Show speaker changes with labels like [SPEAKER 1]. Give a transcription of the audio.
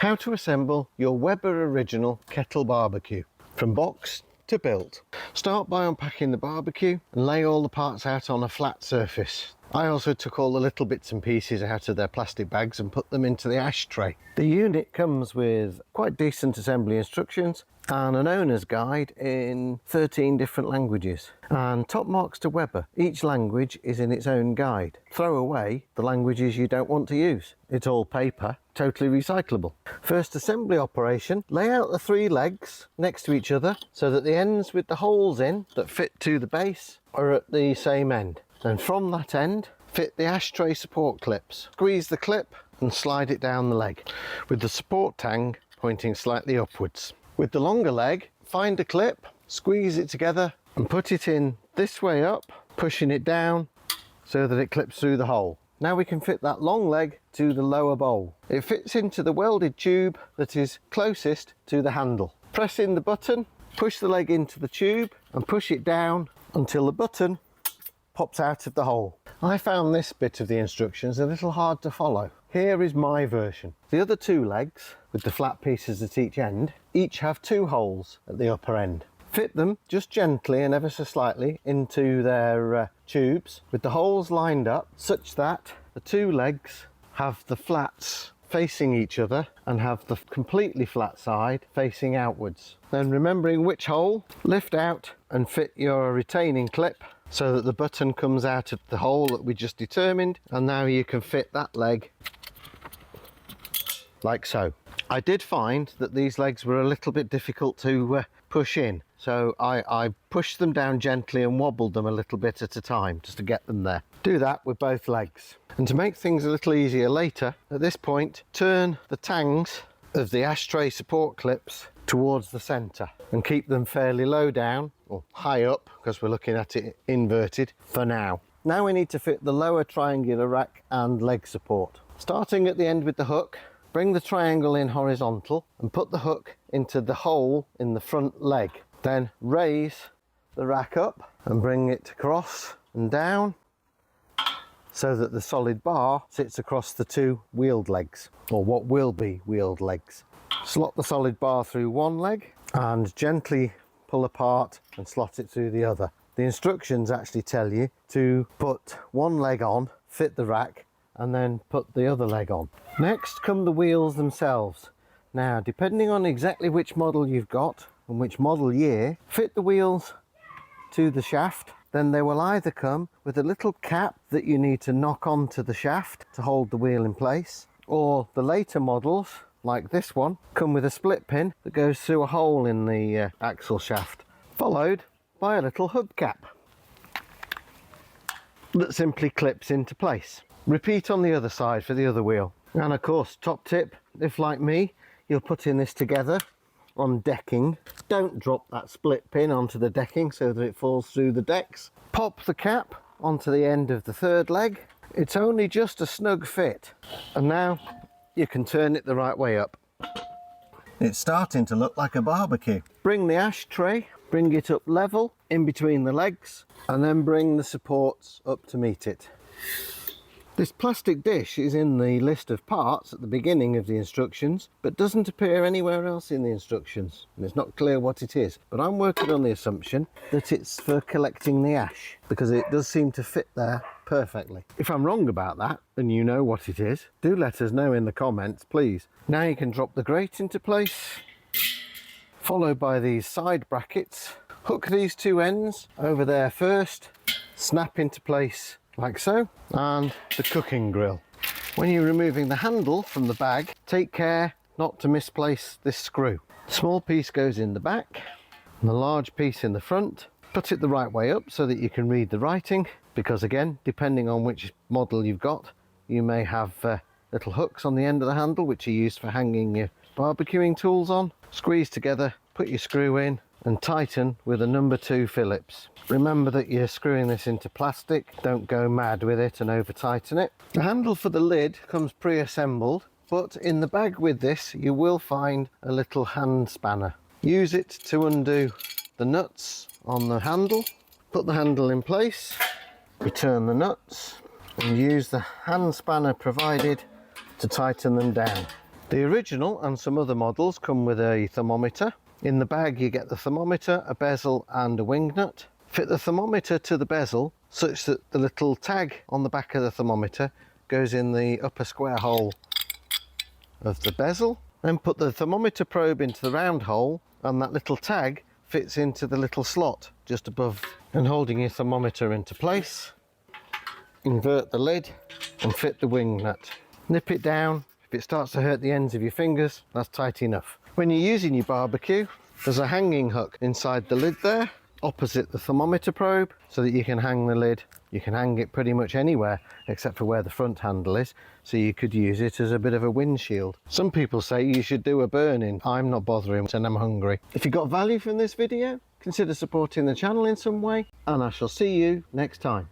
[SPEAKER 1] How to assemble your Weber Original Kettle barbecue from box to build. Start by unpacking the barbecue and lay all the parts out on a flat surface. I also took all the little bits and pieces out of their plastic bags and put them into the ashtray. The unit comes with quite decent assembly instructions and an owner's guide in 13 different languages and top marks to Weber. Each language is in its own guide. Throw away the languages you don't want to use. It's all paper, totally recyclable. First assembly operation, lay out the 3 legs next to each other so that the ends with the holes in that fit to the base are at the same end. Then from that end, fit the ashtray support clips. Squeeze the clip and slide it down the leg with the support tang pointing slightly upwards. With the longer leg, find a clip, squeeze it together and put it in this way up, pushing it down so that it clips through the hole. Now we can fit that long leg to the lower bowl. It fits into the welded tube that is closest to the handle. Press in the button, push the leg into the tube and push it down until the button pops out of the hole. I found this bit of the instructions a little hard to follow. Here is my version. The other 2 legs with the flat pieces at each end each have 2 holes at the upper end. Fit them just gently and ever so slightly into their tubes with the holes lined up such that the 2 legs have the flats facing each other and have the completely flat side facing outwards. Then remembering which hole, lift out and fit your retaining clip so that the button comes out of the hole that we just determined, and now you can fit that leg like so. I did find that these legs were a little bit difficult to push in, so I pushed them down gently and wobbled them a little bit at a time just to get them there. Do that with both legs. And to make things a little easier later, at this point turn the tangs of the ashtray support clips towards the centre and keep them fairly low down or high up because we're looking at it inverted for now. Now we need to fit the lower triangular rack and leg support. Starting at the end with the hook, bring the triangle in horizontal and put the hook into the hole in the front leg. Then raise the rack up and bring it across and down so that the solid bar sits across the 2 wheeled legs, or what will be wheeled legs. Slot the solid bar through one leg and gently pull apart and slot it through the other. The instructions actually tell you to put one leg on, fit the rack, and then put the other leg on. Next come the wheels themselves. Now, depending on exactly which model you've got and which model year, fit the wheels to the shaft. Then they will either come with a little cap that you need to knock onto the shaft to hold the wheel in place, or the later models, like this one, come with a split pin that goes through a hole in the axle shaft, followed by a little hubcap that simply clips into place. Repeat on the other side for the other wheel. And of course, top tip, if like me, you're putting this together on decking, don't drop that split pin onto the decking so that it falls through the decks. Pop the cap onto the end of the 3rd leg. It's only just a snug fit. And now you can turn it the right way up. It's starting to look like a barbecue. Bring the ashtray, bring it up level in between the legs, and then bring the supports up to meet it. This plastic dish is in the list of parts at the beginning of the instructions, but doesn't appear anywhere else in the instructions, and it's not clear what it is. But I'm working on the assumption that it's for collecting the ash, because it does seem to fit there perfectly. If I'm wrong about that, and you know what it is, do let us know in the comments, please. Now you can drop the grate into place, followed by these side brackets. Hook these 2 ends over there first, snap into place like so, and the cooking grill. When you're removing the handle from the bag, take care not to misplace this screw. The small piece goes in the back and the large piece in the front. Put it the right way up so that you can read the writing, because again, depending on which model you've got, you may have little hooks on the end of the handle which are used for hanging your barbecuing tools on. Squeeze together, put your screw in and tighten with a number 2 Phillips. Remember that you're screwing this into plastic, don't go mad with it and over tighten it. The handle for the lid comes pre-assembled, but in the bag with this you will find a little hand spanner. Use it to undo the nuts on the handle. Put the handle in place, return the nuts and use the hand spanner provided to tighten them down. The original and some other models come with a thermometer. In the bag you get the thermometer, a bezel and a wing nut. Fit the thermometer to the bezel such that the little tag on the back of the thermometer goes in the upper square hole of the bezel. Then put the thermometer probe into the round hole and that little tag fits into the little slot just above. And holding your thermometer into place, invert the lid and fit the wing nut. Nip it down. If it starts to hurt the ends of your fingers, that's tight enough. When you're using your barbecue, there's a hanging hook inside the lid there, opposite the thermometer probe, so that you can hang the lid. You can hang it pretty much anywhere except for where the front handle is, so you could use it as a bit of a windshield. Some people say you should do a burn-in. I'm not bothering and I'm hungry. If you got value from this video, consider supporting the channel in some way, and I shall see you next time.